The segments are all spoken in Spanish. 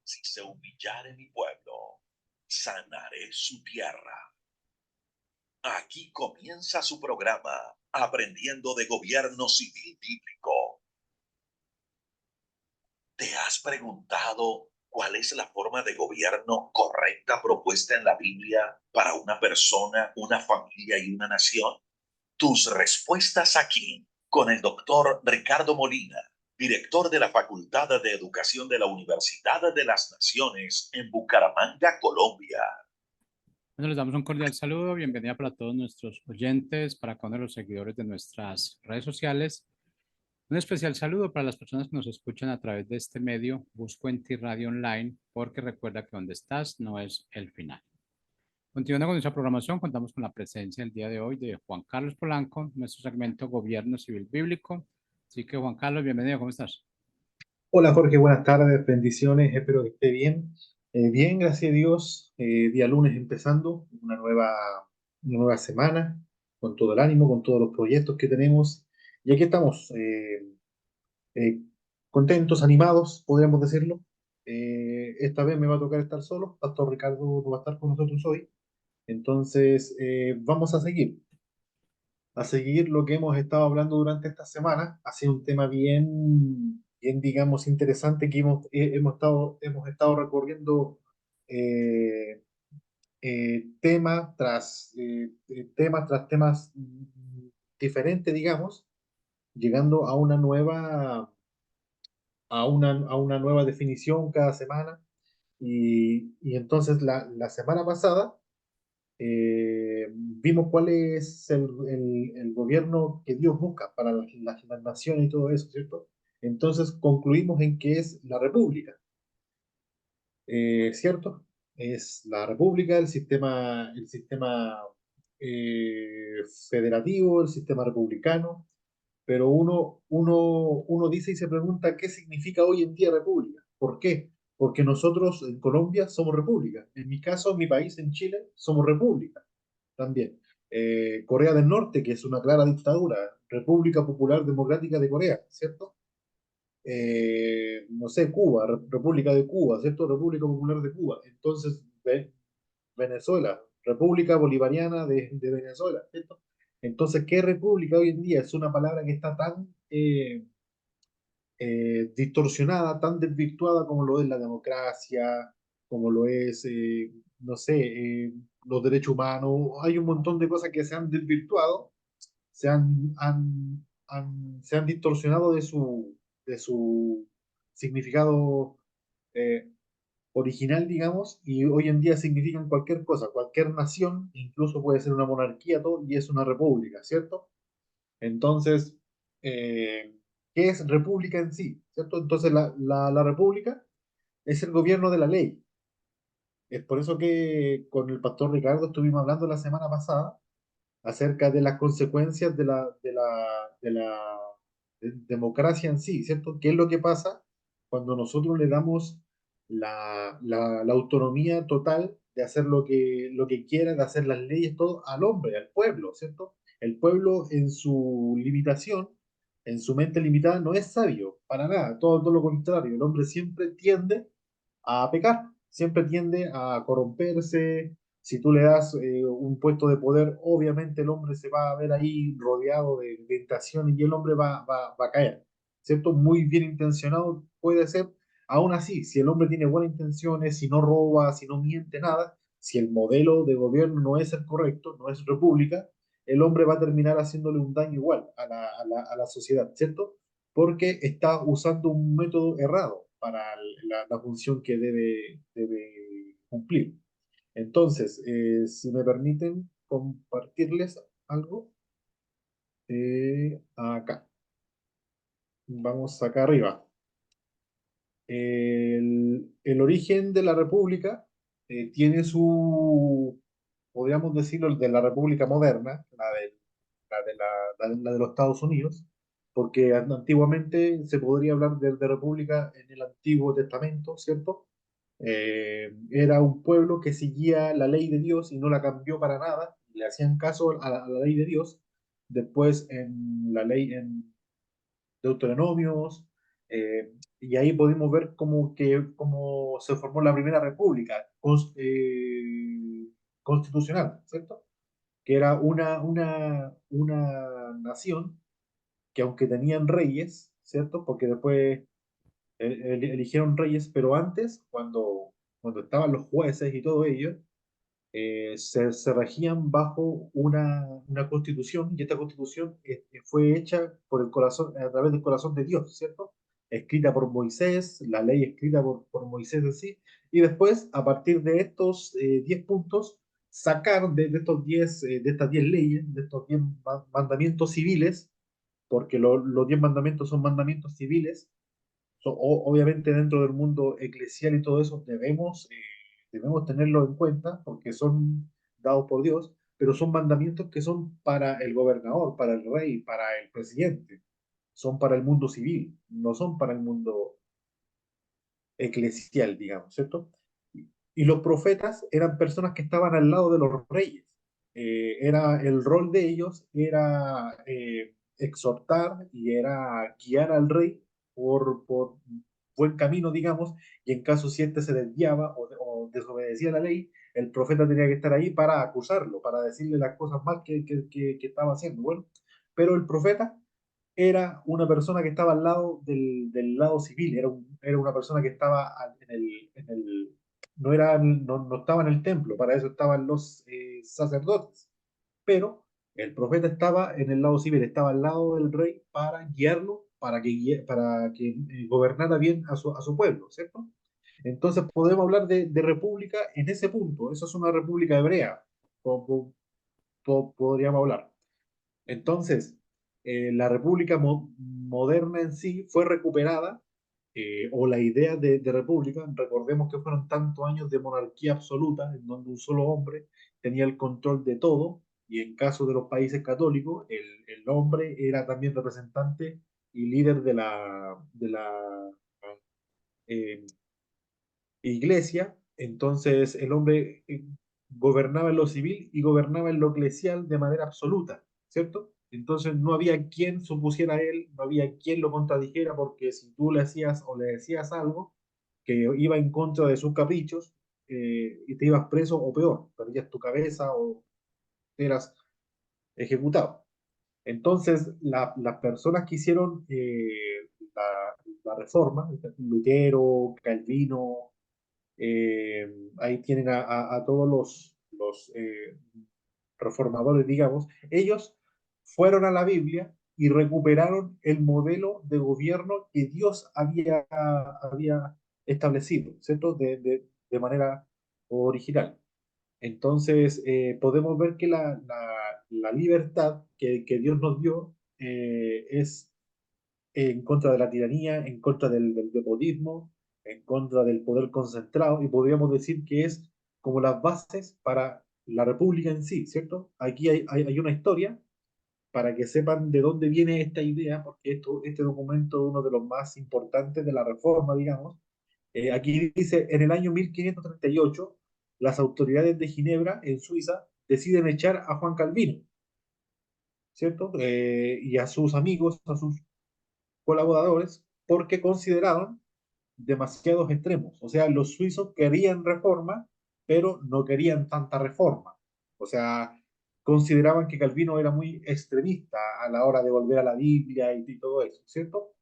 si se humillare mi pueblo, sanaré su tierra. Aquí comienza su programa, Aprendiendo de Gobierno Civil Bíblico. ¿Te has preguntado cuál es la forma de gobierno correcta propuesta en la Biblia para una persona, una familia y una nación? Tus respuestas aquí con el doctor Ricardo Molina, director de la Facultad de Educación de la Universidad de las Naciones en Bucaramanga, Colombia. Bueno, les damos un cordial saludo, bienvenida para todos nuestros oyentes, para cada uno de los seguidores de nuestras redes sociales. Un especial saludo para las personas que nos escuchan a través de este medio, Busco en Ti Radio Online, porque recuerda que donde estás no es el final. Continuando con nuestra programación, contamos con la presencia el día de hoy de Juan Carlos Polanco, nuestro segmento Gobierno Civil Bíblico. Así que Juan Carlos, bienvenido, ¿cómo estás? Hola Jorge, buenas tardes, bendiciones, espero que esté bien. Bien, gracias a Dios, día lunes empezando una nueva semana, con todo el ánimo, con todos los proyectos que tenemos. Y aquí estamos, eh, contentos, animados, podríamos decirlo. Esta vez me va a tocar estar solo, Pastor Ricardo no va a estar con nosotros hoy. Entonces, vamos a seguir lo que hemos estado hablando durante esta semana. Ha sido un tema bien, digamos, interesante que hemos estado recorriendo eh, temas diferentes, digamos, llegando a una nueva definición cada semana. Y entonces la semana pasada vimos cuál es el gobierno que Dios busca para las naciones y todo eso, ¿cierto? Entonces concluimos en que es la república, ¿cierto? Es la república, el sistema federativo, el sistema republicano, pero uno dice y se pregunta qué significa hoy en día república. ¿Por qué? Porque nosotros en Colombia somos república. En mi caso, en mi país, en Chile, somos república también. Corea del Norte, que es una clara dictadura, República Popular Democrática de Corea, ¿cierto? No sé, Cuba, República de Cuba, ¿cierto? República Popular de Cuba. Entonces, Venezuela, República Bolivariana de Venezuela, ¿cierto? Entonces, ¿qué república hoy en día? Es una palabra que está tan distorsionada, tan desvirtuada como lo es la democracia, como lo es, no sé, los derechos humanos. Hay un montón de cosas que se han desvirtuado, se han distorsionado de su significado eh, original, digamos, y hoy en día significan cualquier cosa, cualquier nación, incluso puede ser una monarquía, todo, y es una república, ¿cierto? Entonces, eh, ¿qué es república en sí? ¿Cierto? Entonces, la república es el gobierno de la ley. Es por eso que con el pastor Ricardo estuvimos hablando la semana pasada acerca de las consecuencias de democracia en sí, ¿cierto? ¿Qué es lo que pasa cuando nosotros le damos la autonomía total de hacer lo que quiera, de hacer las leyes, todo al hombre, al pueblo, ¿cierto? El pueblo en su limitación, en su mente limitada, no es sabio, para nada, todo lo contrario, el hombre siempre tiende a pecar, siempre tiende a corromperse. Si tú le das un puesto de poder, obviamente el hombre se va a ver ahí rodeado de tentaciones y el hombre va a caer, ¿cierto? Muy bien intencionado puede ser, aún así, si el hombre tiene buenas intenciones, si no roba, si no miente nada, si el modelo de gobierno no es el correcto, no es república, el hombre va a terminar haciéndole un daño igual a la sociedad, ¿cierto? Porque está usando un método errado para la función que debe cumplir. Entonces, si me permiten compartirles algo, acá, vamos acá arriba. El origen de la República tiene podríamos decirlo, de la República moderna, la de los Estados Unidos, porque antiguamente se podría hablar de República en el Antiguo Testamento, ¿cierto? Era un pueblo que seguía la ley de Dios y no la cambió para nada, le hacían caso a la ley de Dios. Después en la ley, en Deuteronomios, y ahí podemos ver cómo se formó la primera república constitucional, ¿cierto? Que era una nación que aunque tenían reyes, ¿cierto? Porque después eligieron reyes, pero antes, cuando estaban los jueces y todo ello, se regían bajo una constitución, y esta constitución fue hecha por el corazón, a través del corazón de Dios, ¿cierto? Escrita por Moisés, la ley escrita por Moisés en sí, y después, a partir de estos 10 puntos, sacaron de estos 10 de estas 10 leyes, de estos 10 mandamientos civiles, porque los 10 mandamientos son mandamientos civiles. Obviamente dentro del mundo eclesial y todo eso debemos tenerlo en cuenta porque son dados por Dios, pero son mandamientos que son para el gobernador, para el rey, para el presidente, son para el mundo civil, no son para el mundo eclesial, digamos, ¿cierto? Y los profetas eran personas que estaban al lado de los reyes. El rol de ellos era exhortar y era guiar al rey por buen camino, digamos, y en caso si éste se desviaba o desobedecía la ley, el profeta tenía que estar ahí para acusarlo, para decirle las cosas mal que estaba haciendo. Bueno, pero el profeta era una persona que estaba al lado del lado civil, era una persona que estaba no estaba en el templo, para eso estaban los sacerdotes, pero el profeta estaba en el lado civil, estaba al lado del rey para guiarlo, para que gobernara bien a su pueblo, ¿cierto? Entonces podemos hablar de república en ese punto, eso es una república hebrea, podríamos hablar. Entonces, la República moderna en sí fue recuperada, o la idea de república, recordemos que fueron tantos años de monarquía absoluta, en donde un solo hombre tenía el control de todo, y en caso de los países católicos, el hombre era también representante y líder de la eh, iglesia, entonces el hombre gobernaba en lo civil y gobernaba en lo eclesial de manera absoluta, ¿cierto? Entonces no había quien supusiera a él, no había quien lo contradijera, porque si tú le hacías o le decías algo que iba en contra de sus caprichos, y te ibas preso o peor, perdías tu cabeza o eras ejecutado. Entonces, las personas que hicieron la reforma, Lutero, Calvino, ahí tienen a todos los reformadores, digamos, ellos fueron a la Biblia y recuperaron el modelo de gobierno que Dios había establecido, ¿cierto? De manera original. Entonces, podemos ver que la libertad que Dios nos dio es en contra de la tiranía, en contra del despotismo, en contra del poder concentrado, y podríamos decir que es como las bases para la república en sí, ¿cierto? Aquí hay una historia para que sepan de dónde viene esta idea, porque este documento es uno de los más importantes de la reforma, digamos. Aquí dice, en el año 1538, las autoridades de Ginebra, en Suiza, deciden echar a Juan Calvino, ¿cierto? Y a sus amigos, a sus colaboradores, porque consideraron demasiados extremos. O sea, los suizos querían reforma, pero no querían tanta reforma. O sea, consideraban que Calvino era muy extremista a la hora de volver a la Biblia y todo eso, ¿cierto?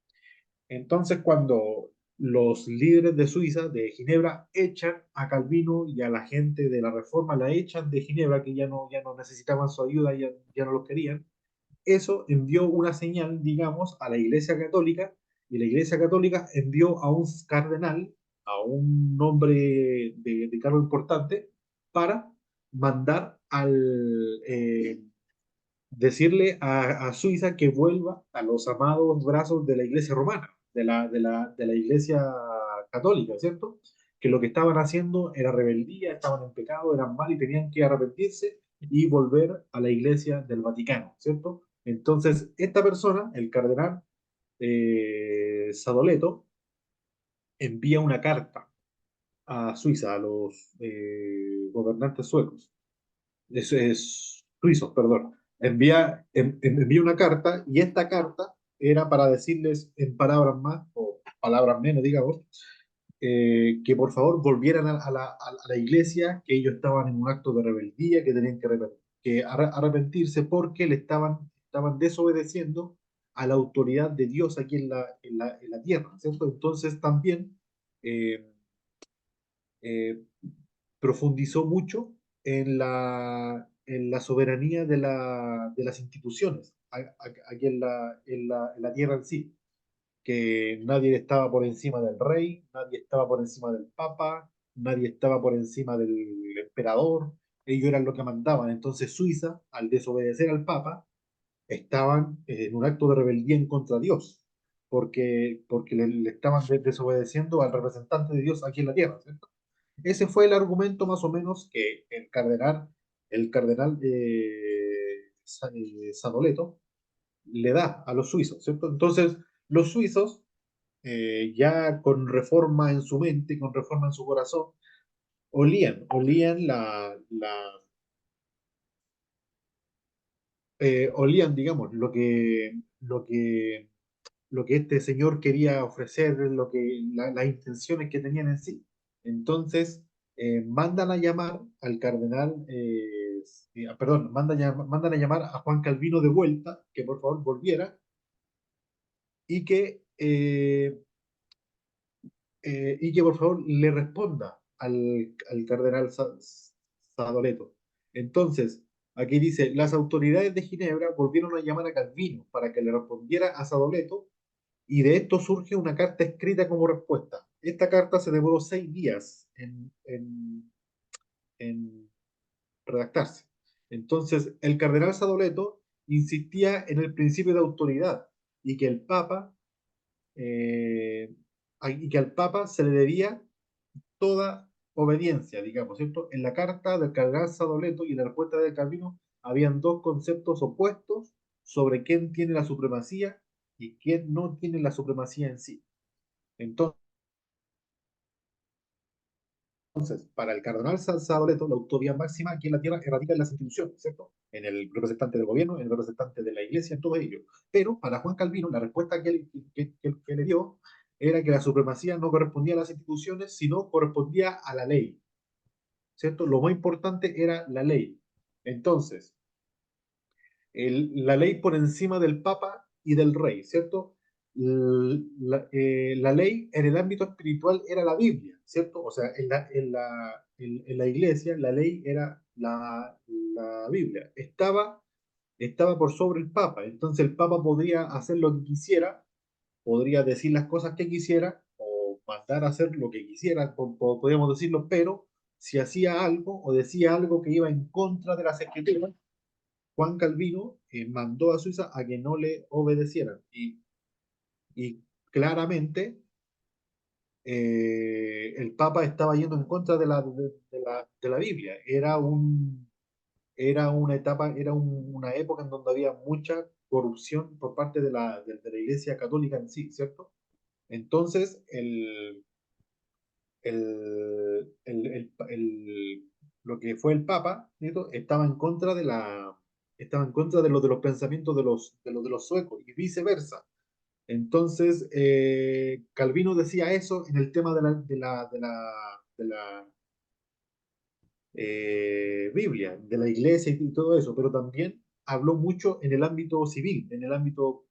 Entonces, cuando los líderes de Suiza, de Ginebra, echan a Calvino y a la gente de la Reforma, la echan de Ginebra, que ya no necesitaban su ayuda, ya no los querían, eso envió una señal, digamos, a la Iglesia Católica, y la Iglesia Católica envió a un cardenal, a un hombre de cargo importante, para mandar decirle a Suiza que vuelva a los amados brazos de la Iglesia romana, de la Iglesia Católica, ¿cierto? Que lo que estaban haciendo era rebeldía, estaban en pecado, eran mal y tenían que arrepentirse y volver a la Iglesia del Vaticano, ¿cierto? Entonces, esta persona, el cardenal Sadoleto, envía una carta a Suiza, a los gobernantes suecos, suizos, perdón. Envía una carta, y esta carta era para decirles en palabras más, o palabras menos, digamos, que por favor volvieran a la iglesia, que ellos estaban en un acto de rebeldía, que tenían que arrepentirse porque estaban desobedeciendo a la autoridad de Dios aquí en la tierra, ¿cierto? Entonces también eh, eh, profundizó mucho en la soberanía de las instituciones aquí en la tierra en sí, que nadie estaba por encima del rey, nadie estaba por encima del papa, nadie estaba por encima del emperador, ellos eran los que mandaban. Entonces Suiza, al desobedecer al papa, estaban en un acto de rebeldía en contra de Dios, porque le estaban desobedeciendo al representante de Dios aquí en la tierra, ¿cierto? Ese fue el argumento más o menos que el cardenal Sadoleto le da a los suizos, ¿cierto? Entonces, los suizos, ya con reforma en su mente, con reforma en su corazón, olían olían, digamos, lo que este señor quería ofrecer, las intenciones que tenían en sí. Entonces, mandan a llamar al cardenal, perdón, mandan a llamar a Juan Calvino de vuelta, que por favor volviera, y que por favor le responda al cardenal Sadoleto. Entonces, aquí dice, las autoridades de Ginebra volvieron a llamar a Calvino para que le respondiera a Sadoleto, y de esto surge una carta escrita como respuesta. Esta carta se demoró 6 días en redactarse. Entonces, el cardenal Sadoleto insistía en el principio de autoridad y que el Papa, eh, y que al Papa se le debía toda obediencia, digamos, ¿cierto? En la carta del cardenal Sadoleto y en la respuesta de Calvino habían dos conceptos opuestos sobre quién tiene la supremacía y quién no tiene la supremacía en sí. Entonces, para el cardenal Sadoleto, la autoridad máxima aquí en la tierra radica en las instituciones, ¿cierto? En el representante del gobierno, en el representante de la iglesia, en todo ello. Pero para Juan Calvino, la respuesta que le dio era que la supremacía no correspondía a las instituciones, sino correspondía a la ley, ¿cierto? Lo más importante era la ley. Entonces, la ley por encima del Papa y del Rey, ¿cierto? La ley en el ámbito espiritual era la Biblia, ¿cierto? O sea, en la iglesia la ley era la Biblia. Estaba por sobre el Papa, entonces el Papa podría hacer lo que quisiera, podría decir las cosas que quisiera o mandar a hacer lo que quisiera, podríamos decirlo, pero si hacía algo o decía algo que iba en contra de las escrituras, Juan Calvino mandó a Suiza a que no le obedecieran. Y claramente el Papa estaba yendo en contra de la Biblia. Era una época en donde había mucha corrupción por parte de la Iglesia Católica en sí, ¿cierto? Entonces, lo que fue el Papa, ¿cierto? Estaba en contra de los pensamientos de los suecos y viceversa. Entonces, Calvino decía eso en el tema de la Biblia, de la iglesia y todo eso, pero también habló mucho en el ámbito civil, en el ámbito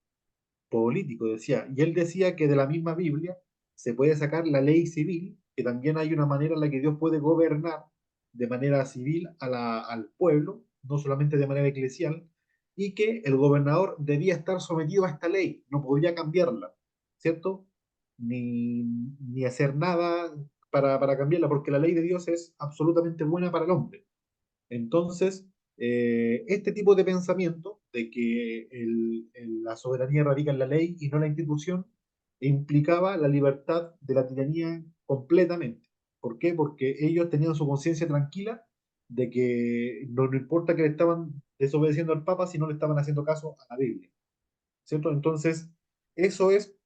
político, decía. Y él decía que de la misma Biblia se puede sacar la ley civil, que también hay una manera en la que Dios puede gobernar de manera civil al pueblo, no solamente de manera eclesial, y que el gobernador debía estar sometido a esta ley, no podía cambiarla, ¿cierto? Ni hacer nada para cambiarla, porque la ley de Dios es absolutamente buena para el hombre. Entonces, este tipo de pensamiento de que la soberanía radica en la ley y no en la institución, implicaba la libertad de la tiranía completamente. ¿Por qué? Porque ellos tenían su conciencia tranquila de que no importa que le estaban desobedeciendo al Papa si no le estaban haciendo caso a la Biblia, ¿cierto? Entonces, eso es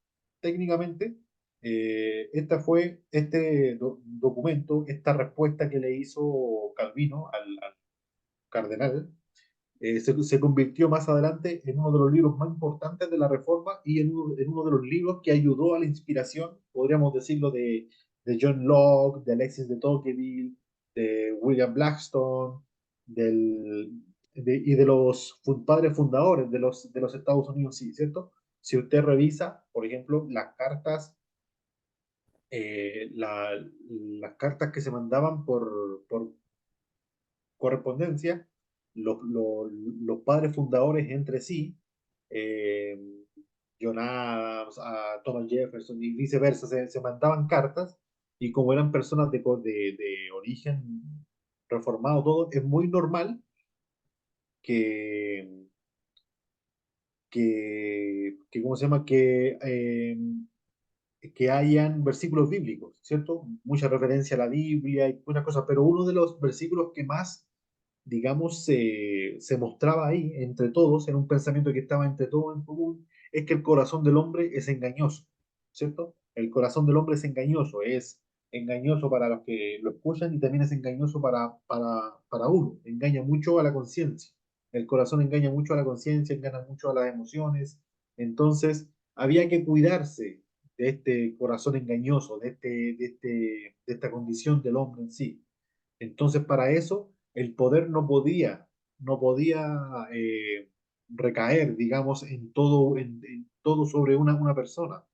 técnicamente, este documento, esta respuesta que le hizo Calvino al cardenal, se convirtió más adelante en uno de los libros más importantes de la Reforma y en uno de los libros que ayudó a la inspiración, podríamos decirlo, de John Locke, de Alexis de Tocqueville, de William Blackstone, y de los padres fundadores de los Estados Unidos, sí, ¿cierto? Si usted revisa, por ejemplo, eh, la- las cartas que se mandaban por correspondencia, los padres fundadores entre sí, eh, John Adams, a Thomas Jefferson y viceversa, se mandaban cartas y como eran personas de origen reformado, todo, es muy normal que, ¿cómo se llama? Que hayan versículos bíblicos, ¿cierto? Mucha referencia a la Biblia y una cosa, pero uno de los versículos que más, digamos, se mostraba ahí entre todos, en un pensamiento que estaba entre todos en común, es que el corazón del hombre es engañoso, ¿cierto? El corazón del hombre es engañoso para los que lo escuchan y también es engañoso para uno, engaña mucho a la conciencia. El corazón engaña mucho a la conciencia, engaña mucho a las emociones. Entonces, había que cuidarse de este corazón engañoso, de esta condición del hombre en sí. Entonces, para eso, el poder no podía recaer, digamos, en todo sobre una persona.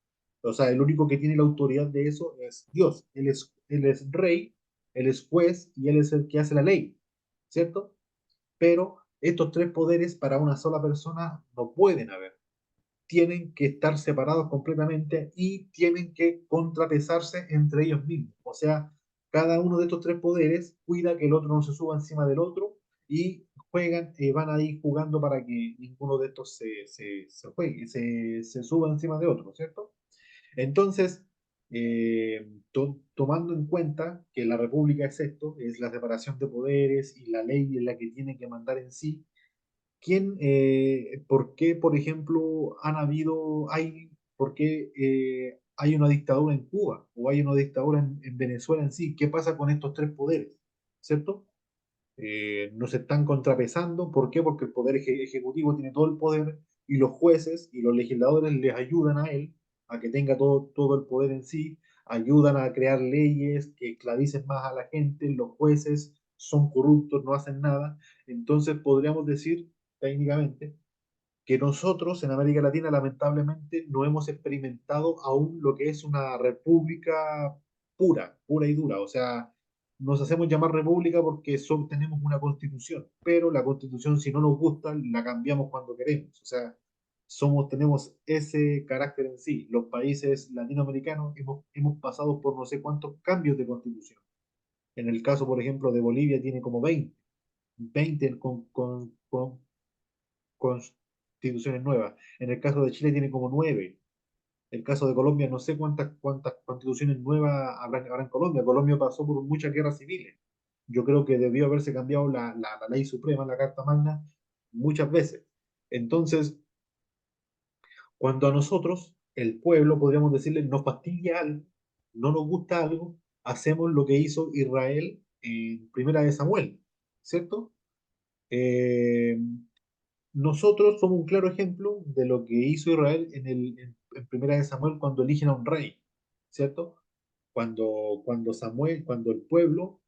O sea, el único que tiene la autoridad de eso es Dios. Él es rey, él es juez y él es el que hace la ley, ¿cierto? Pero estos tres poderes para una sola persona no pueden haber, tienen que estar separados completamente y tienen que contrapesarse entre ellos mismos. O sea, cada uno de estos tres poderes cuida que el otro no se suba encima del otro y van a ir jugando para que ninguno de estos se suba encima de otro, ¿cierto? Entonces, tomando en cuenta que la república es esto, es la separación de poderes y la ley es la que tiene que mandar en sí. ¿Por qué, por ejemplo, por qué hay una dictadura en Cuba o hay una dictadura en Venezuela en sí? ¿Qué pasa con estos tres poderes? ¿Cierto? No se están contrapesando. ¿Por qué? Porque el poder ejecutivo tiene todo el poder y los jueces y los legisladores les ayudan a él a que tenga todo el poder en sí, ayudan a crear leyes que esclavicen más a la gente, los jueces son corruptos, no hacen nada. Entonces podríamos decir técnicamente que nosotros en América Latina lamentablemente no hemos experimentado aún lo que es una república pura y dura. O sea, nos hacemos llamar república porque tenemos una constitución, pero la constitución si no nos gusta la cambiamos cuando queremos. O sea, tenemos ese carácter en sí. Los países latinoamericanos hemos pasado por no sé cuántos cambios de constitución. En el caso, por ejemplo, de Bolivia tiene como 20 con constituciones nuevas. En el caso de Chile tiene como 9. El caso de Colombia, no sé cuántas constituciones nuevas habrá en Colombia. Colombia pasó por muchas guerras civiles. Yo creo que debió haberse cambiado la ley suprema, la Carta Magna, muchas veces. Entonces, cuando a nosotros, el pueblo, podríamos decirle, nos fastidia algo, no nos gusta algo, hacemos lo que hizo Israel en Primera de Samuel, ¿cierto? Eh, Nosotros somos un claro ejemplo de lo que hizo Israel en Primera de Samuel cuando eligen a un rey, ¿cierto? Cuando el pueblo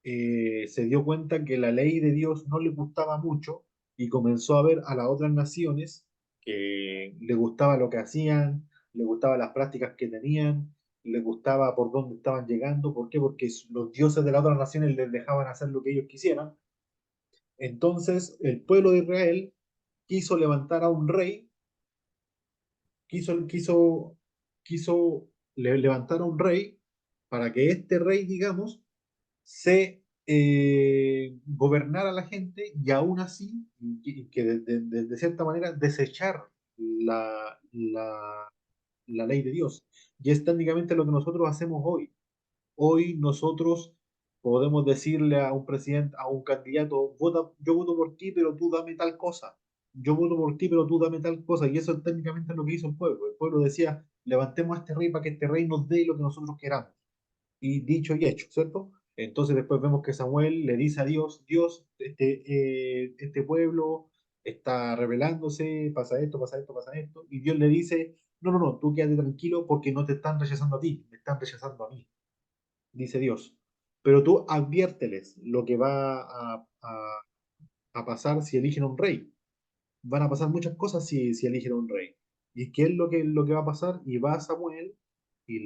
se dio cuenta que la ley de Dios no le gustaba mucho y comenzó a ver a las otras naciones que le gustaba lo que hacían, le gustaban las prácticas que tenían, le gustaba por dónde estaban llegando. ¿Por qué? Porque los dioses de las otras naciones les dejaban hacer lo que ellos quisieran. Entonces el pueblo de Israel quiso levantar a un rey, quiso, quiso, quiso levantar a un rey para que este rey, digamos, se gobernara a la gente y aún así, y que de cierta manera desechar la ley de Dios. Y es técnicamente lo que nosotros hacemos hoy. Hoy nosotros podemos decirle a un presidente, a un candidato, yo voto por ti, pero tú dame tal cosa. Yo voto por ti, pero tú dame tal cosa. Y eso es técnicamente lo que hizo el pueblo. El pueblo decía, levantemos a este rey para que este rey nos dé lo que nosotros queramos. Y dicho y hecho, ¿cierto? Entonces después vemos que Samuel le dice a Dios, Dios, este pueblo está rebelándose, pasa esto, pasa esto, pasa esto, y Dios le dice, no, no, no, tú quédate tranquilo porque no te están rechazando a ti, me están rechazando a mí, dice Dios. Pero tú adviérteles lo que va a pasar si eligen un rey. Van a pasar muchas cosas si eligen un rey. ¿Y qué es lo que va a pasar? Y va Samuel y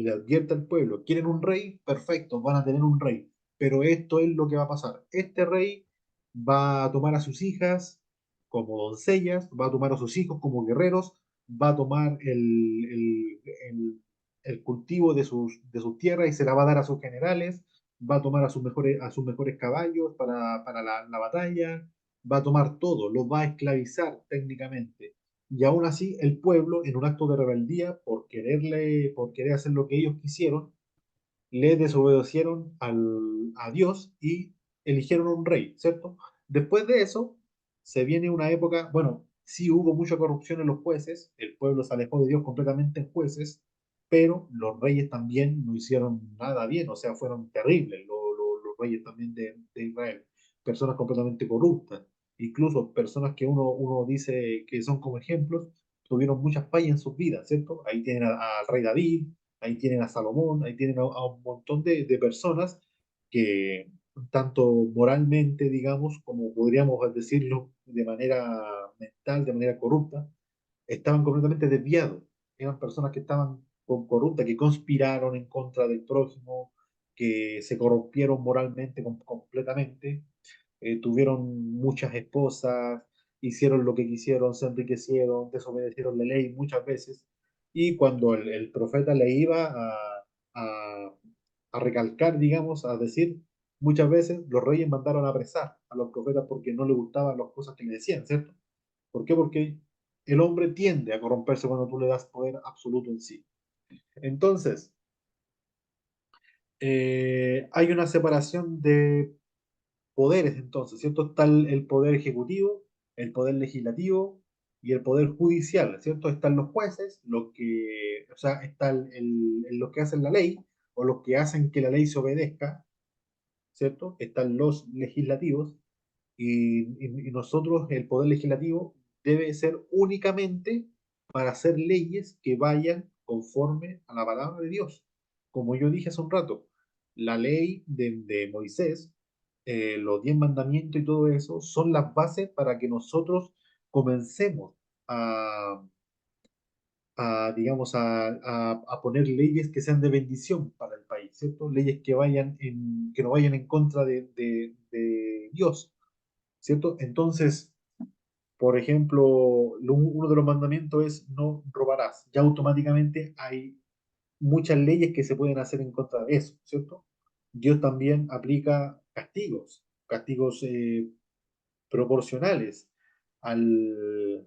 le advierte al pueblo, ¿quieren un rey? Perfecto, van a tener un rey. Pero esto es lo que va a pasar. Este rey va a tomar a sus hijas como doncellas, va a tomar a sus hijos como guerreros, va a tomar el cultivo de sus tierras y se la va a dar a sus generales, va a tomar a sus mejores caballos para la batalla, va a tomar todo, lo va a esclavizar técnicamente. Y aún así, el pueblo, en un acto de rebeldía, por querer hacer lo que ellos quisieron, le desobedecieron a Dios y eligieron un rey, ¿cierto? Después de eso, se viene una época, bueno, sí hubo mucha corrupción en los jueces, el pueblo se alejó de Dios completamente en jueces, pero los reyes también no hicieron nada bien, o sea, fueron terribles los reyes también de Israel, personas completamente corruptas, incluso personas que uno dice que son como ejemplos, tuvieron muchas fallas en sus vidas, ¿cierto? Ahí tienen al rey David, ahí tienen a Salomón, ahí tienen a un montón de personas que tanto moralmente, digamos, como podríamos decirlo de manera mental, de manera corrupta, estaban completamente desviados. Eran personas que estaban corruptas, que conspiraron en contra del prójimo, que se corrompieron moralmente completamente, tuvieron muchas esposas, hicieron lo que quisieron, se enriquecieron, desobedecieron la ley muchas veces. Y cuando el profeta le iba a, a recalcar, digamos, a decir, muchas veces los reyes mandaron a apresar a los profetas porque no les gustaban las cosas que le decían, ¿cierto? ¿Por qué? Porque el hombre tiende a corromperse cuando tú le das poder absoluto en sí. Entonces, hay una separación de poderes entonces, ¿cierto? Está el poder ejecutivo, el poder legislativo y el poder judicial, ¿cierto? Están los jueces, o sea, está los que hacen la ley o los que hacen que la ley se obedezca, ¿cierto? Están los legislativos y nosotros, el poder legislativo debe ser únicamente para hacer leyes que vayan conforme a la palabra de Dios. Como yo dije hace un rato, la ley de Moisés, los 10 mandamientos y todo eso son las bases para que nosotros comencemos a, digamos, a poner leyes que sean de bendición para el país, ¿cierto? Leyes que no vayan en contra de Dios, ¿cierto? Entonces, por ejemplo, uno de los mandamientos es no robarás. Ya automáticamente hay muchas leyes que se pueden hacer en contra de eso, ¿cierto? Dios también aplica castigos proporcionales al,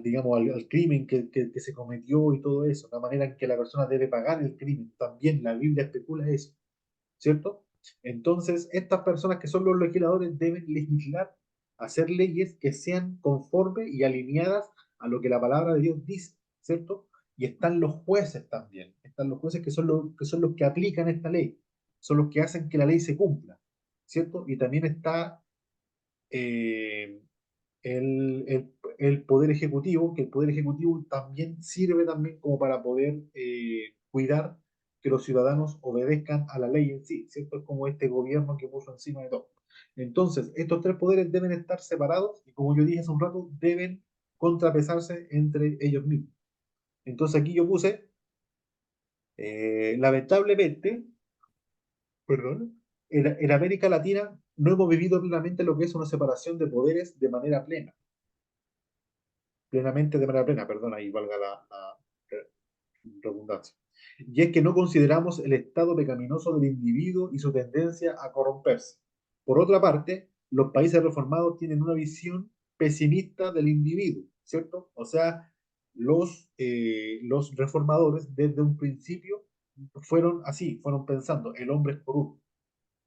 digamos, al crimen que se cometió y todo eso, la manera en que la persona debe pagar el crimen. También la Biblia especula eso, ¿cierto? Entonces, estas personas que son los legisladores deben legislar, hacer leyes que sean conformes y alineadas a lo que la palabra de Dios dice, ¿cierto? Y están los jueces también, están los jueces que son los que aplican esta ley, son los que hacen que la ley se cumpla, ¿cierto? Y también está eh, el poder ejecutivo, que el poder ejecutivo también sirve también como para poder cuidar que los ciudadanos obedezcan a la ley en sí, ¿cierto? Es como este gobierno que puso encima de todo. Entonces, estos tres poderes deben estar separados y como yo dije hace un rato, deben contrapesarse entre ellos mismos. Entonces aquí yo puse, lamentablemente, perdón, en América Latina no hemos vivido plenamente lo que es una separación de poderes de manera plena. Plenamente de manera plena, perdón, ahí valga la redundancia. Y es que no consideramos el estado pecaminoso del individuo y su tendencia a corromperse. Por otra parte, los países reformados tienen una visión pesimista del individuo, ¿cierto? O sea, los reformadores desde un principio fueron así, fueron pensando, el hombre es corrupto.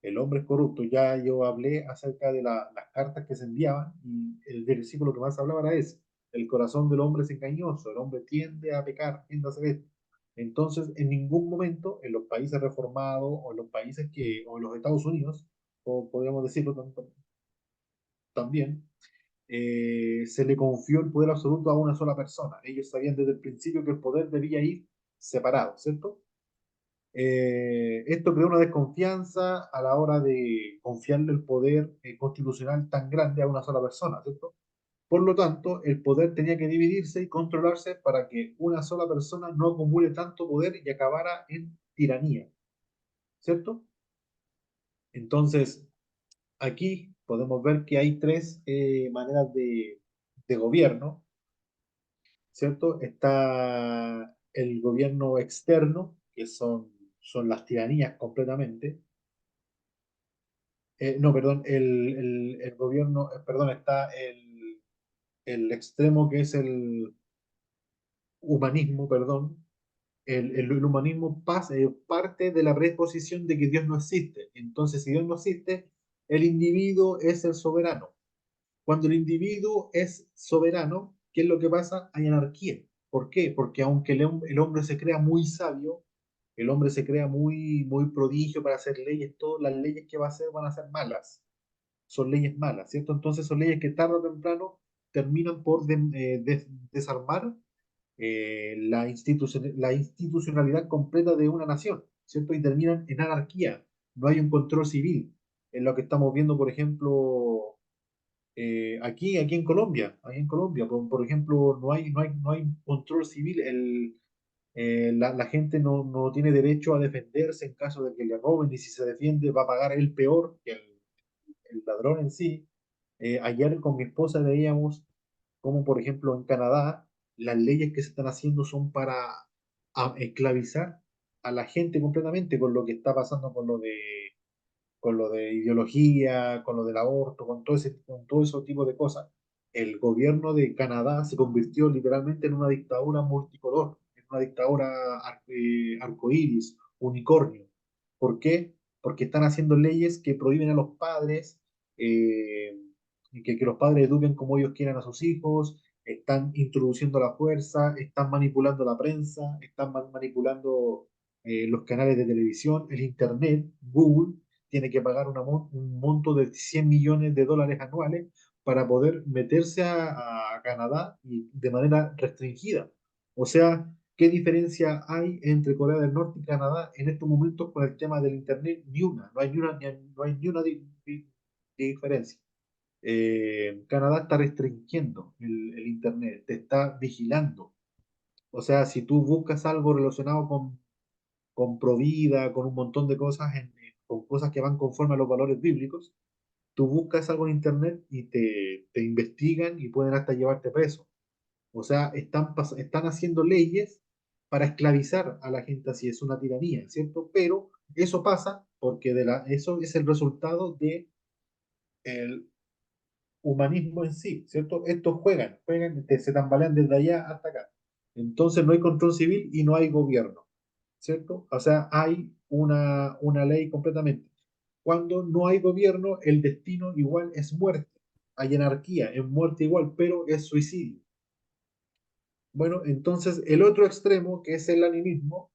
El hombre es corrupto. Ya yo hablé acerca de las cartas que se enviaban y el versículo que más hablaba era ese. El corazón del hombre es engañoso, el hombre tiende a pecar, tiende a hacer esto. Entonces, en ningún momento en los países reformados o en los países o en los Estados Unidos, o podríamos decirlo también, se le confió el poder absoluto a una sola persona. Ellos sabían desde el principio que el poder debía ir separado, ¿cierto? Esto creó una desconfianza a la hora de confiarle el poder constitucional tan grande a una sola persona, ¿cierto? Por lo tanto, el poder tenía que dividirse y controlarse para que una sola persona no acumule tanto poder y acabara en tiranía, ¿cierto? Entonces, aquí podemos ver que hay tres maneras de gobierno, ¿cierto? Está el gobierno externo, que son las tiranías completamente. No, perdón, el gobierno, perdón, está el extremo que es el humanismo, perdón. El humanismo parte de la preposición de que Dios no existe. Entonces, si Dios no existe, el individuo es el soberano. Cuando el individuo es soberano, ¿qué es lo que pasa? Hay anarquía. ¿Por qué? Porque aunque el hombre se crea muy sabio, el hombre se crea muy prodigio para hacer leyes, todas las leyes que va a hacer van a ser malas. Son leyes malas, ¿cierto? Entonces son leyes que tarde o temprano terminan por desarmar la institucionalidad completa de una nación, ¿cierto? Y terminan en anarquía. No hay un control civil. En lo que estamos viendo, por ejemplo, aquí en Colombia, por ejemplo, no hay control civil. La gente no tiene derecho a defenderse en caso de que le roben y si se defiende va a pagar él peor que el ladrón en sí. Ayer con mi esposa veíamos como, por ejemplo, en Canadá, las leyes que se están haciendo son para esclavizar a la gente completamente con lo que está pasando con lo de ideología, con lo del aborto, con todo ese tipo de cosas. El gobierno de Canadá se convirtió literalmente en una dictadura multicolor, en una dictadura arcoíris, unicornio. ¿Por qué? Porque están haciendo leyes que prohíben a los padres, eh, que los padres eduquen como ellos quieran a sus hijos, están introduciendo la fuerza, están manipulando la prensa, están manipulando los canales de televisión, el Internet, Google tiene que pagar un monto de 100 millones de dólares anuales para poder meterse a Canadá y de manera restringida. O sea, ¿qué diferencia hay entre Corea del Norte y Canadá en estos momentos con el tema del Internet? Ni una, no hay ni una, no hay ni una diferencia. Canadá está restringiendo el Internet, te está vigilando. O sea, si tú buscas algo relacionado con Provida, con un montón de cosas, con cosas que van conforme a los valores bíblicos, tú buscas algo en internet y te investigan y pueden hasta llevarte preso. O sea, están haciendo leyes para esclavizar a la gente, así es una tiranía, ¿cierto? Pero eso pasa porque eso es el resultado del humanismo en sí, ¿cierto? Estos juegan, se tambalean desde allá hasta acá. Entonces no hay control civil y no hay gobierno, ¿cierto? O sea, hay una ley completamente. Cuando no hay gobierno, el destino igual es muerte. Hay anarquía, es muerte igual, pero es suicidio. Bueno, entonces el otro extremo, que es el animismo,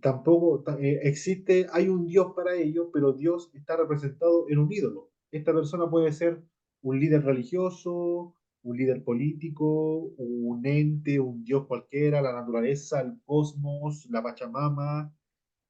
tampoco existe, hay un Dios para ello, pero Dios está representado en un ídolo. Esta persona puede ser un líder religioso, un líder político, un ente, un Dios cualquiera, la naturaleza, el cosmos, la Pachamama,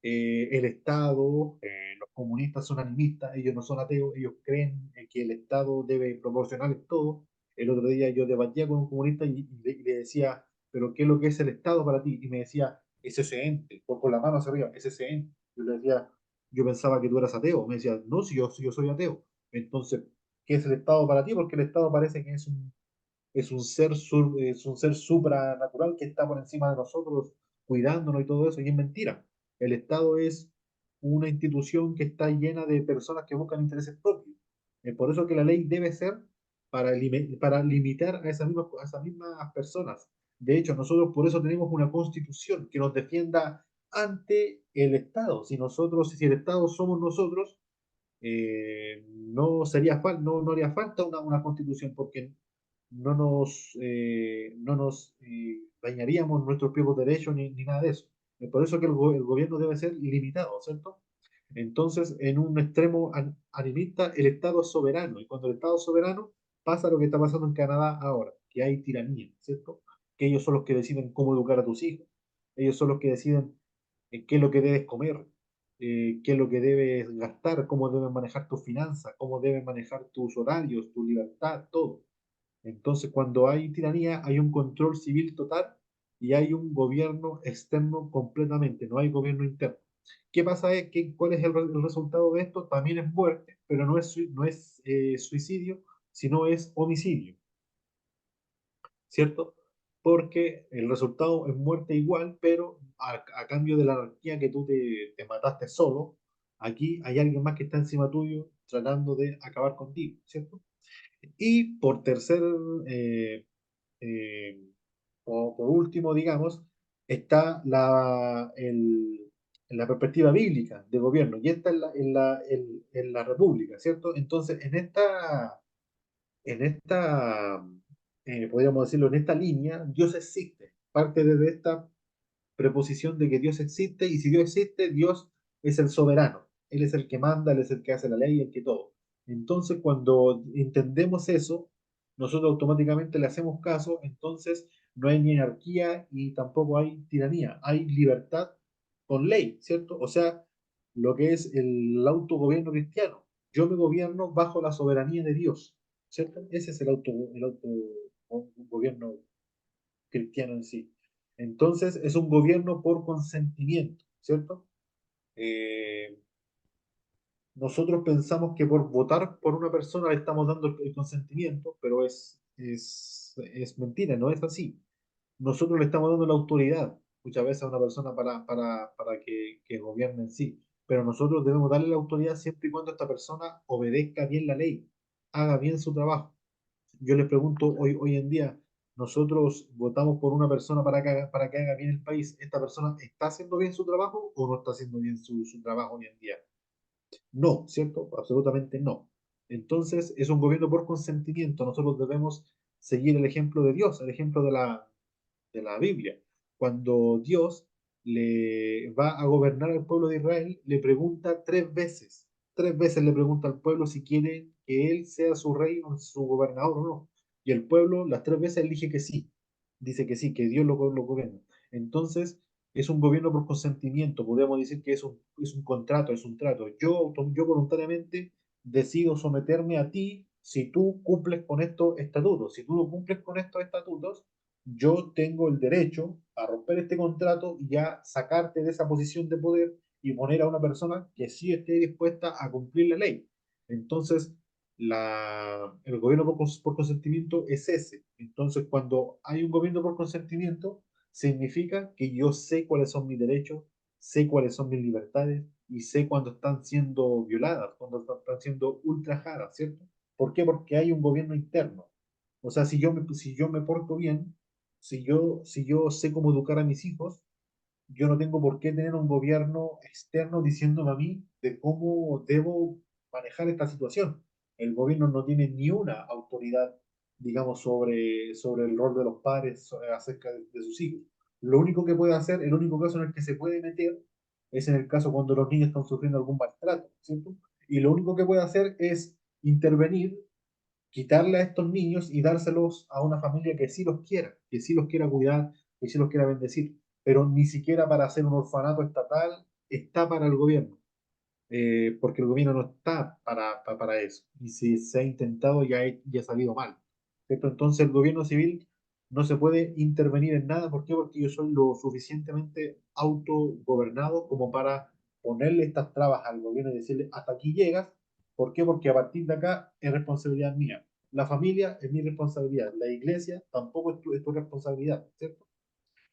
el Estado. Los comunistas son animistas, ellos no son ateos, ellos creen que el Estado debe proporcionarles todo. El otro día yo debatía con un comunista y le decía, pero ¿qué es lo que es el Estado para ti? Y me decía, es ese ente, con la mano hacia arriba, es ese ente. Yo le decía, yo pensaba que tú eras ateo. Me decía, no, si yo soy ateo. Entonces, ¿qué es el Estado para ti? Porque el Estado parece que es un ser supranatural que está por encima de nosotros, cuidándonos y todo eso, y es mentira. El Estado es una institución que está llena de personas que buscan intereses propios. Es por eso que la ley debe ser para limitar a esas mismas personas. De hecho, nosotros por eso tenemos una constitución que nos defienda ante el Estado. Si el Estado somos nosotros, no haría falta una constitución, porque no nos dañaríamos nuestros propios derechos ni nada de eso. Es por eso que el gobierno debe ser limitado, ¿cierto? Entonces, en un extremo animista, el Estado es soberano, y cuando el Estado es soberano, pasa lo que está pasando en Canadá ahora, que hay tiranía, ¿cierto? Que ellos son los que deciden cómo educar a tus hijos, ellos son los que deciden qué es lo que debes comer, qué es lo que debes gastar, cómo debes manejar tus finanzas, cómo debes manejar tus horarios, tu libertad, todo. Entonces, cuando hay tiranía, hay un control civil total y hay un gobierno externo completamente, no hay gobierno interno. ¿Qué pasa? ¿Cuál es el resultado de esto? También es muerte, pero no es suicidio, sino es homicidio, ¿cierto? Porque el resultado es muerte igual, pero a cambio de la anarquía que tú te mataste solo, aquí hay alguien más que está encima tuyo tratando de acabar contigo, ¿cierto? Y por tercer, eh, eh, o por último, digamos, está la perspectiva bíblica de gobierno, y esta en la República, ¿cierto? Entonces, en esta, podríamos decirlo, en esta línea, Dios existe, parte desde esta preposición de que Dios existe, y si Dios existe, Dios es el soberano. Él es el que manda, Él es el que hace la ley, el que todo. Entonces, cuando entendemos eso, nosotros automáticamente le hacemos caso, entonces no hay ni anarquía y tampoco hay tiranía, hay libertad con ley, ¿cierto? O sea, lo que es el autogobierno cristiano. Yo me gobierno bajo la soberanía de Dios, ¿cierto? Ese es el gobierno cristiano en sí. Entonces, es un gobierno por consentimiento, ¿cierto? Eh, Nosotros pensamos que por votar por una persona le estamos dando el consentimiento, pero es mentira, no es así. Nosotros le estamos dando la autoridad muchas veces a una persona para que gobierne en sí, pero nosotros debemos darle la autoridad siempre y cuando esta persona obedezca bien la ley, haga bien su trabajo. Yo les pregunto hoy en día, nosotros votamos por una persona para que haga bien el país. ¿Esta persona está haciendo bien su trabajo o no está haciendo bien su trabajo hoy en día? No, ¿cierto? Absolutamente no. Entonces, es un gobierno por consentimiento. Nosotros debemos seguir el ejemplo de Dios, el ejemplo de la Biblia. Cuando Dios le va a gobernar al pueblo de Israel, le pregunta tres veces le pregunta al pueblo si quiere que él sea su rey o su gobernador o no. Y el pueblo las tres veces elige que sí, dice que sí, que Dios lo gobierna. Entonces, es un gobierno por consentimiento, podemos decir que es un contrato, es un trato. Yo voluntariamente decido someterme a ti si tú cumples con estos estatutos. Si tú no cumples con estos estatutos, yo tengo el derecho a romper este contrato y a sacarte de esa posición de poder y poner a una persona que sí esté dispuesta a cumplir la ley. Entonces, el gobierno por consentimiento es ese. Entonces, cuando hay un gobierno por consentimiento, significa que yo sé cuáles son mis derechos, sé cuáles son mis libertades y sé cuándo están siendo violadas, cuando están siendo ultrajadas, ¿cierto? ¿Por qué? Porque hay un gobierno interno. O sea, si yo me porto bien, si yo sé cómo educar a mis hijos, yo no tengo por qué tener un gobierno externo diciéndome a mí de cómo debo manejar esta situación. El gobierno no tiene ni una autoridad, digamos, sobre el rol de los padres acerca de sus hijos. Lo único que puede hacer, el único caso en el que se puede meter, es en el caso cuando los niños están sufriendo algún maltrato, ¿cierto? Y lo único que puede hacer es intervenir, quitarle a estos niños y dárselos a una familia que sí los quiera cuidar, que sí los quiera bendecir, pero ni siquiera para hacer un orfanato estatal está para el gobierno, porque el gobierno no está para eso, y si se ha intentado ya ha salido mal, ¿cierto? Entonces el gobierno civil no se puede intervenir en nada. ¿Por qué? Porque yo soy lo suficientemente autogobernado como para ponerle estas trabas al gobierno y decirle, hasta aquí llegas. ¿Por qué? Porque a partir de acá es responsabilidad mía. La familia es mi responsabilidad. La iglesia tampoco es tu responsabilidad, ¿cierto?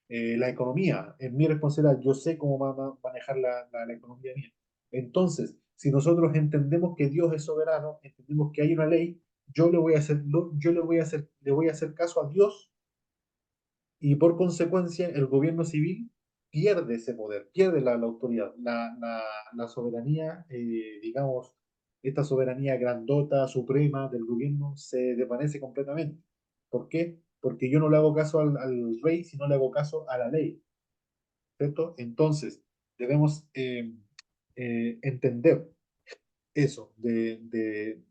La economía es mi responsabilidad. Yo sé cómo manejar la economía mía. Entonces, si nosotros entendemos que Dios es soberano, entendemos que hay una ley, yo le voy a hacer caso a Dios, y por consecuencia el gobierno civil pierde ese poder, pierde la autoridad, la soberanía, esta soberanía grandota, suprema del gobierno se desvanece completamente. ¿Por qué? Porque yo no le hago caso al rey, sino le hago caso a la ley, ¿cierto? Entonces, debemos entender eso de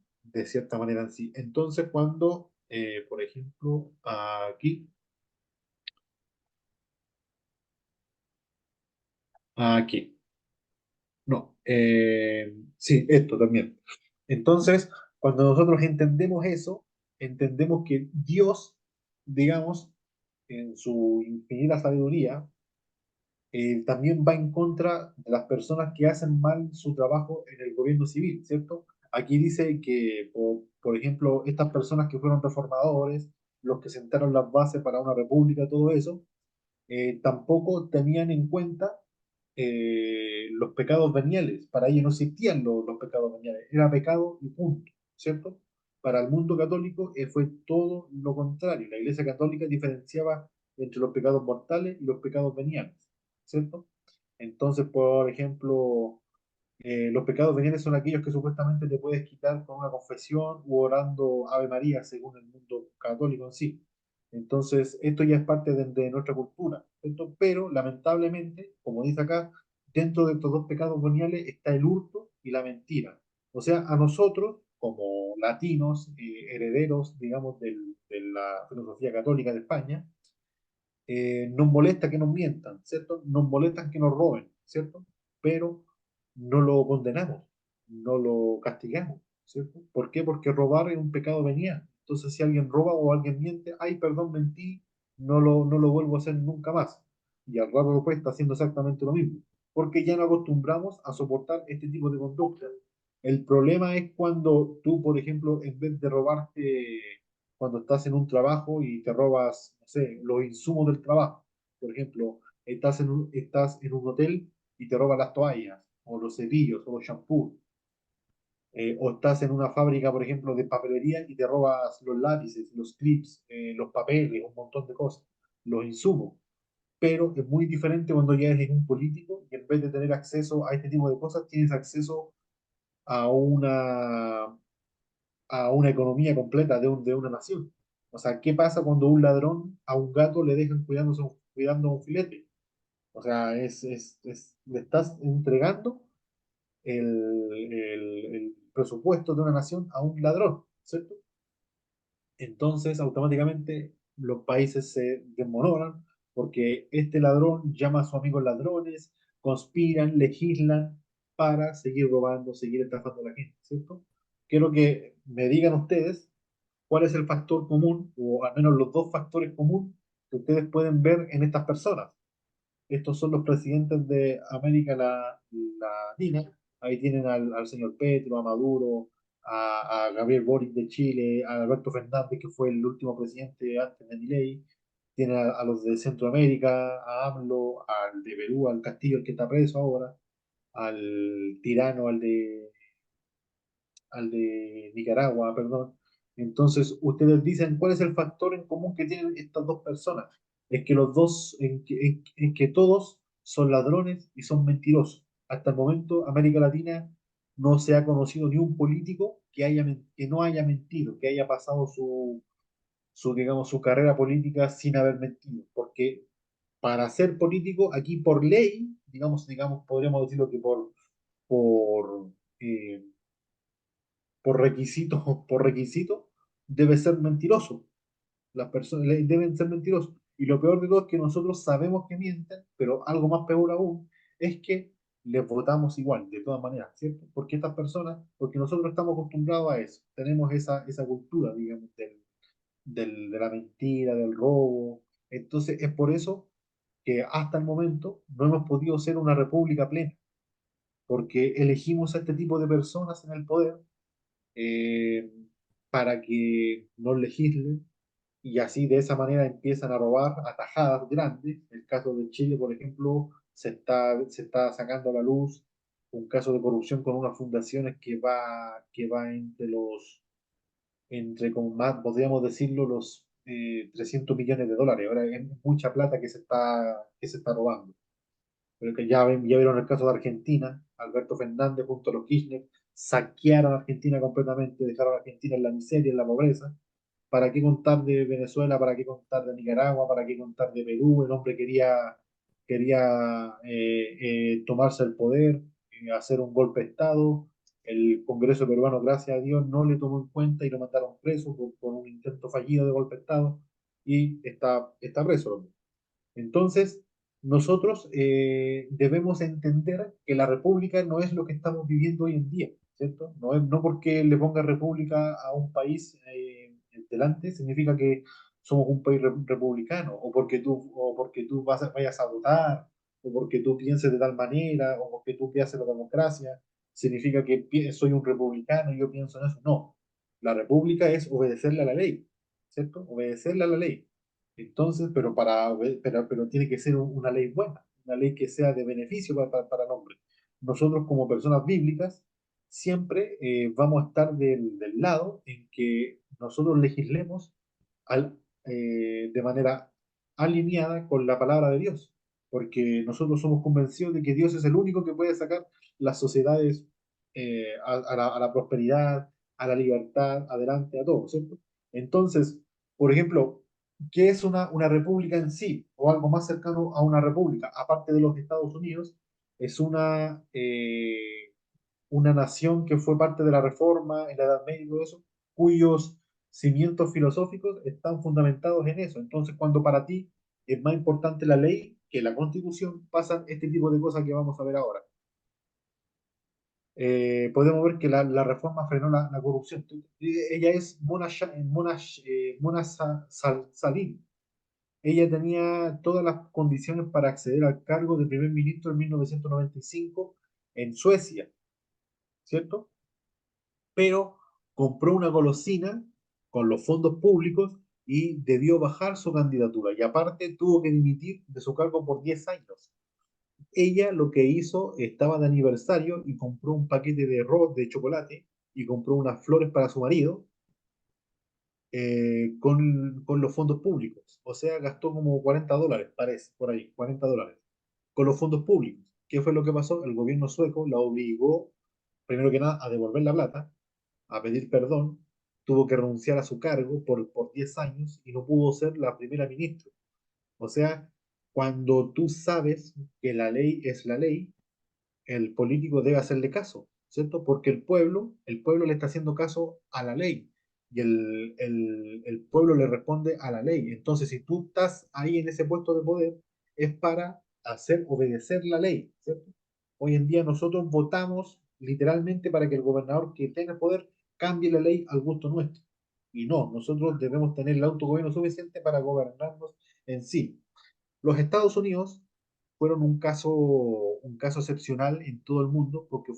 cierta manera en sí. Entonces, cuando, por ejemplo, aquí, no, sí, esto también. Entonces, cuando nosotros entendemos eso, entendemos que Dios, digamos, en su infinita sabiduría, también va en contra de las personas que hacen mal su trabajo en el gobierno civil, ¿cierto? Aquí dice que, por ejemplo, estas personas que fueron reformadores, los que sentaron las bases para una república, todo eso, tampoco tenían en cuenta los pecados veniales. Para ellos no existían los pecados veniales, era pecado y punto, ¿cierto? Para el mundo católico fue todo lo contrario. La Iglesia Católica diferenciaba entre los pecados mortales y los pecados veniales, ¿cierto? Entonces, por ejemplo, los pecados veniales son aquellos que supuestamente te puedes quitar con una confesión u orando Ave María, según el mundo católico en sí. Entonces, esto ya es parte de nuestra cultura, ¿cierto? Pero lamentablemente, como dice acá, dentro de estos dos pecados veniales está el hurto y la mentira. O sea, a nosotros, como latinos, herederos, digamos, de la filosofía católica de España, nos molesta que nos mientan, ¿cierto? Nos molesta que nos roben, ¿cierto? Pero no lo condenamos, no lo castigamos, ¿cierto? ¿Por qué? Porque robar es un pecado venial. Entonces, si alguien roba o alguien miente, ay, perdón, mentí, no lo vuelvo a hacer nunca más. Y al rato después está haciendo exactamente lo mismo, porque ya no acostumbramos a soportar este tipo de conducta. El problema es cuando tú, por ejemplo, en vez de robarte cuando estás en un trabajo y te robas, no sé, los insumos del trabajo. Por ejemplo, estás en un hotel y te robas las toallas, o los cepillos, o los shampoos. O estás en una fábrica, por ejemplo, de papelería y te robas los lápices, los clips, los papeles, un montón de cosas, los insumos. Pero es muy diferente cuando ya eres un político y en vez de tener acceso a este tipo de cosas, tienes acceso a una economía completa de una nación. O sea, ¿qué pasa cuando un ladrón a un gato le dejan cuidando un filete? O sea, le estás entregando el presupuesto de una nación a un ladrón, ¿cierto? Entonces, automáticamente los países se desmoronan porque este ladrón llama a sus amigos ladrones, conspiran, legislan para seguir robando, seguir estafando a la gente, ¿cierto? Quiero que me digan ustedes cuál es el factor común, o al menos los dos factores comunes que ustedes pueden ver en estas personas. Estos son los presidentes de América Latina. Ahí tienen al señor Petro, a Maduro, a Gabriel Boric de Chile, a Alberto Fernández, que fue el último presidente antes de Milei. Tienen a los de Centroamérica, a AMLO, al de Perú, al Castillo, el que está preso ahora, al tirano, al de Nicaragua, perdón. Entonces, ustedes dicen, ¿cuál es el factor en común que tienen estas dos personas? Es que los dos, en que todos son ladrones y son mentirosos. Hasta el momento, América Latina no se ha conocido ni un político que no haya mentido, que haya pasado digamos, su carrera política sin haber mentido. Porque para ser político, aquí por ley, digamos, podríamos decirlo que por, eh, por requisito, debe ser mentiroso. Las personas deben ser mentirosos. Y lo peor de todo es que nosotros sabemos que mienten, pero algo más peor aún es que les votamos igual, de todas maneras, ¿cierto? Porque nosotros estamos acostumbrados a eso, tenemos esa cultura, digamos, de la mentira, del robo. Entonces, es por eso que hasta el momento no hemos podido ser una república plena, porque elegimos a este tipo de personas en el poder eh, para que nos legislen y así de esa manera empiezan a robar a tajadas grandes. El caso de Chile, por ejemplo, se está sacando a la luz un caso de corrupción con unas fundaciones que va entre como más, podríamos decirlo, los 300 millones de dólares. Ahora es mucha plata que se está robando. Pero que ya vieron el caso de Argentina, Alberto Fernández junto a los Kirchner saquearon a Argentina completamente, dejaron a Argentina en la miseria, en la pobreza, ¿Para qué contar de Venezuela? ¿Para qué contar de Nicaragua? ¿Para qué contar de Perú? El hombre quería tomarse el poder, hacer un golpe de Estado. El Congreso peruano, gracias a Dios, no le tomó en cuenta y lo mandaron preso por un intento fallido de golpe de Estado y está preso el hombre. Entonces, nosotros debemos entender que la república no es lo que estamos viviendo hoy en día, ¿cierto? No porque le ponga república a un país delante significa que somos un país republicano, o porque tú vayas a votar, o porque tú pienses de tal manera, o porque tú pienses la democracia, significa que soy un republicano y yo pienso en eso. No, la república es obedecerle a la ley, ¿cierto? Obedecerle a la ley. Entonces, pero tiene que ser una ley buena, una ley que sea de beneficio para el hombre. Nosotros como personas bíblicas siempre vamos a estar del lado en que nosotros legislemos de manera alineada con la palabra de Dios, porque nosotros somos convencidos de que Dios es el único que puede sacar las sociedades a la prosperidad, a la libertad, adelante, a todo, ¿cierto? Entonces, por ejemplo, ¿qué es una república en sí? O algo más cercano a una república, aparte de los Estados Unidos, es una nación que fue parte de la Reforma en la Edad Media y todo eso, cuyos cimientos filosóficos están fundamentados en eso. Entonces, cuando para ti es más importante la ley que la Constitución, pasan este tipo de cosas que vamos a ver ahora. Podemos ver que la reforma frenó la corrupción. Ella es Mona Sahlin. Ella tenía todas las condiciones para acceder al cargo de primer ministro en 1995 en Suecia, ¿cierto? Pero compró una golosina con los fondos públicos y debió bajar su candidatura. Y aparte tuvo que dimitir de su cargo por 10 años. Ella lo que hizo, estaba de aniversario y compró un paquete de chocolate y compró unas flores para su marido con los fondos públicos. O sea, gastó como $40, parece, por ahí, $40, con los fondos públicos. ¿Qué fue lo que pasó? El gobierno sueco la obligó, primero que nada, a devolver la plata, a pedir perdón, tuvo que renunciar a su cargo por 10 años y no pudo ser la primera ministra. O sea, cuando tú sabes que la ley es la ley, el político debe hacerle caso, ¿cierto? Porque el pueblo le está haciendo caso a la ley y el pueblo le responde a la ley. Entonces, si tú estás ahí en ese puesto de poder, es para hacer obedecer la ley, ¿cierto? Hoy en día nosotros votamos literalmente para que el gobernador que tenga poder cambie la ley al gusto nuestro. Y no, nosotros debemos tener el autogobierno suficiente para gobernarnos en sí. Los Estados Unidos fueron un caso excepcional en todo el mundo porque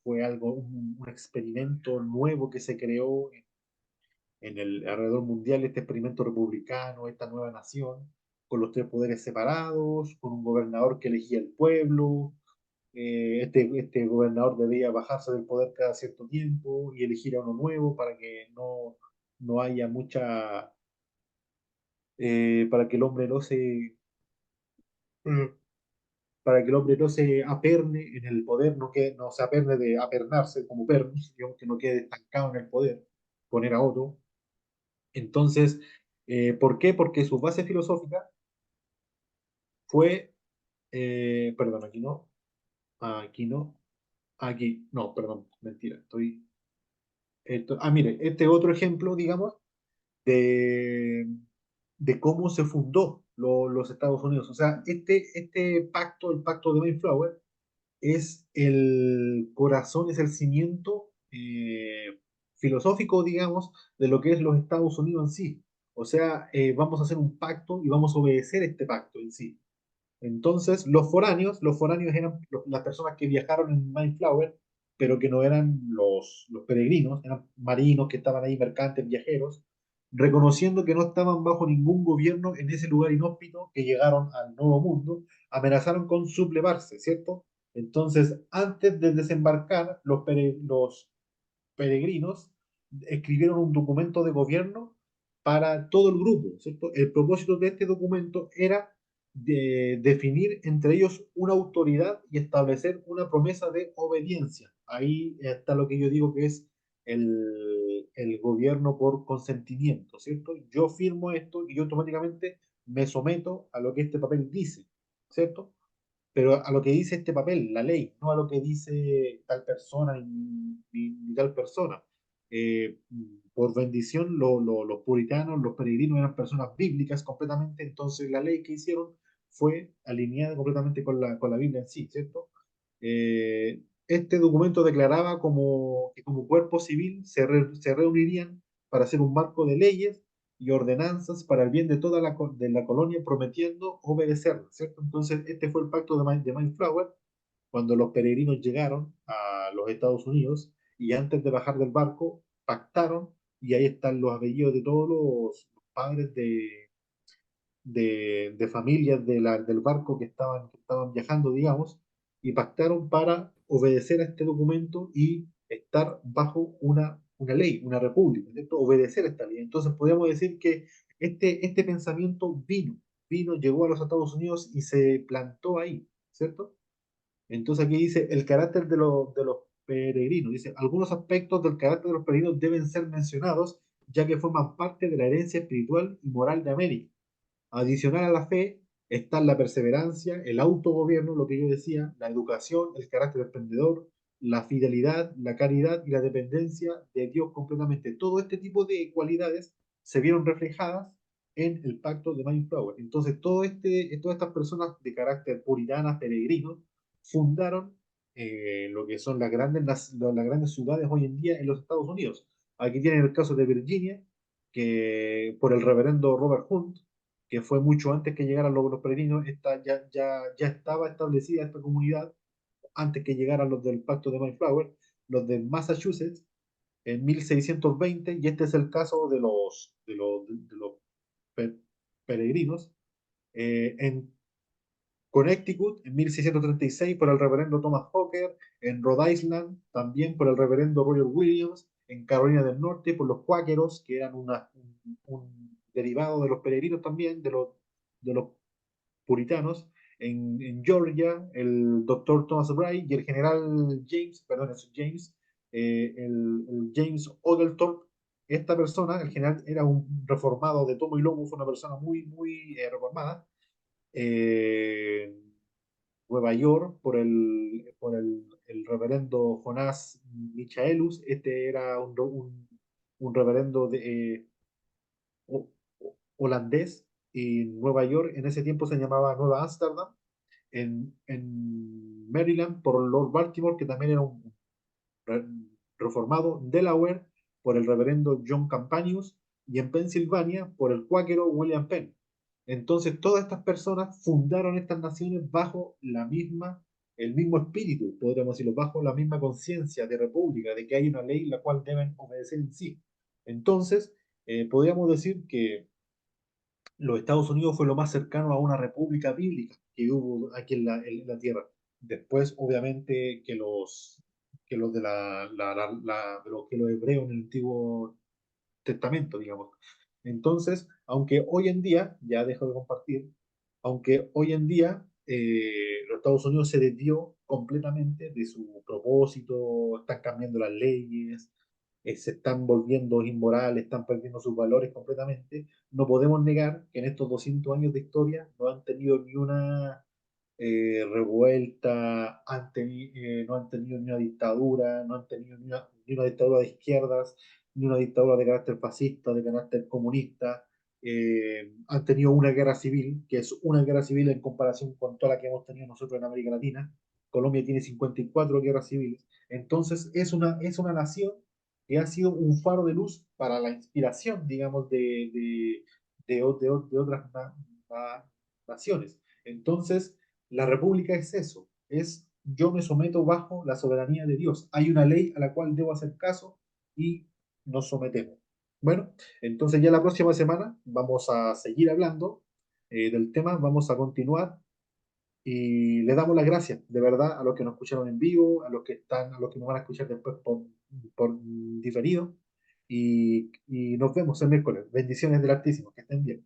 fue algo, un experimento nuevo que se creó en el alrededor mundial, este experimento republicano, esta nueva nación, con los tres poderes separados, con un gobernador que elegía el pueblo. Este gobernador debía bajarse del poder cada cierto tiempo y elegir a uno nuevo para que no haya para que el hombre no se para que el hombre no se aperne en el poder, no se aperne de apernarse como pernos, digamos, que no quede estancado en el poder, poner a otro. Entonces, ¿por qué? Porque su base filosófica fue, perdón, aquí no, aquí, no, perdón, mentira, mire, este otro ejemplo, digamos, de, de cómo se fundó los Estados Unidos. O sea, este pacto, el pacto de Mayflower, es el corazón, es el cimiento filosófico, digamos, de lo que es los Estados Unidos en sí. O sea, vamos a hacer un pacto y vamos a obedecer este pacto en sí. Entonces, los foráneos eran las personas que viajaron en Mayflower, pero que no eran los peregrinos, eran marinos que estaban ahí, mercantes, viajeros, reconociendo que no estaban bajo ningún gobierno en ese lugar inhóspito, que llegaron al Nuevo Mundo, amenazaron con sublevarse, ¿cierto? Entonces, antes de desembarcar, los peregrinos escribieron un documento de gobierno para todo el grupo, ¿cierto? El propósito de este documento era de definir entre ellos una autoridad y establecer una promesa de obediencia. Ahí está lo que yo digo que es el gobierno por consentimiento, ¿cierto? Yo firmo esto y yo automáticamente me someto a lo que este papel dice, ¿cierto? Pero a lo que dice este papel, la ley, no a lo que dice tal persona ni tal persona. Por bendición, los puritanos, los peregrinos eran personas bíblicas completamente, entonces la ley que hicieron fue alineada completamente con la Biblia en sí, ¿cierto? Este documento declaraba que como cuerpo civil se reunirían para hacer un marco de leyes y ordenanzas para el bien de toda de la colonia, prometiendo obedecerlas, ¿cierto? Entonces, este fue el pacto de Mayflower, cuando los peregrinos llegaron a los Estados Unidos y antes de bajar del barco, pactaron, y ahí están los apellidos de todos los padres de familias del barco que estaban viajando, digamos, y pactaron para obedecer a este documento y estar bajo una ley, una república, ¿cierto? Obedecer a esta ley. Entonces podríamos decir que este pensamiento llegó a los Estados Unidos y se plantó ahí, ¿cierto? Entonces aquí dice el carácter de los peregrinos. Dice, algunos aspectos del carácter de los peregrinos deben ser mencionados, ya que forman parte de la herencia espiritual y moral de América. Adicional a la fe están la perseverancia, el autogobierno, lo que yo decía, la educación, el carácter emprendedor, la fidelidad, la caridad y la dependencia de Dios completamente. Todo este tipo de cualidades se vieron reflejadas en el pacto de Mayflower. Entonces, todas estas personas de carácter puritana, peregrinos, fundaron lo que son las grandes ciudades hoy en día en los Estados Unidos. Aquí tienen el caso de Virginia, que por el reverendo Robert Hunt, que fue mucho antes que llegaran los peregrinos, ya estaba establecida esta comunidad antes que llegaran los del pacto de Mayflower, los de Massachusetts, en 1620, y este es el caso de los pe- peregrinos, en Connecticut, en 1636, por el reverendo Thomas Hooker, en Rhode Island, también por el reverendo Roger Williams, en Carolina del Norte, por los cuáqueros, que eran un derivado de los peregrinos también, de los puritanos, en Georgia, el doctor Thomas Wright y el general James, perdón, es James, el James Oglethorpe. Esta persona, el general, era un reformado de tomo y lomo, fue una persona muy, muy reformada. eh, Nueva York por el reverendo Jonás Michaelus. Este era un reverendo holandés, y Nueva York en ese tiempo se llamaba Nueva Ámsterdam. En Maryland por Lord Baltimore, que también era un re- reformado. Delaware por el reverendo John Campanius, y en Pensilvania por el cuáquero William Penn. Entonces, todas estas personas fundaron estas naciones bajo el mismo espíritu, podríamos decirlo, bajo la misma conciencia de república, de que hay una ley la cual deben obedecer en sí. Entonces, podríamos decir que los Estados Unidos fue lo más cercano a una república bíblica que hubo aquí en la tierra. Después, obviamente, que los que los hebreos en el Antiguo Testamento, digamos. Entonces, aunque hoy en día, ya dejo de compartir, aunque hoy en día los Estados Unidos se desvió completamente de su propósito, están cambiando las leyes, se están volviendo inmorales, están perdiendo sus valores completamente, no podemos negar que en estos 200 años de historia no han tenido ni una revuelta, no han tenido ni una dictadura, no han tenido ni una dictadura de izquierdas, ni una dictadura de carácter fascista, de carácter comunista. Han tenido una guerra civil, que es una guerra civil en comparación con toda la que hemos tenido nosotros en América Latina. Colombia tiene 54 guerras civiles. Entonces es una nación que ha sido un faro de luz para la inspiración, digamos, de otras naciones. Entonces, la república es eso, es yo me someto bajo la soberanía de Dios. Hay una ley a la cual debo hacer caso y nos sometemos. Bueno, entonces ya la próxima semana vamos a seguir hablando del tema, vamos a continuar, y le damos las gracias de verdad a los que nos escucharon en vivo, a los que nos van a escuchar después por diferido, y nos vemos el miércoles. Bendiciones del Altísimo, que estén bien.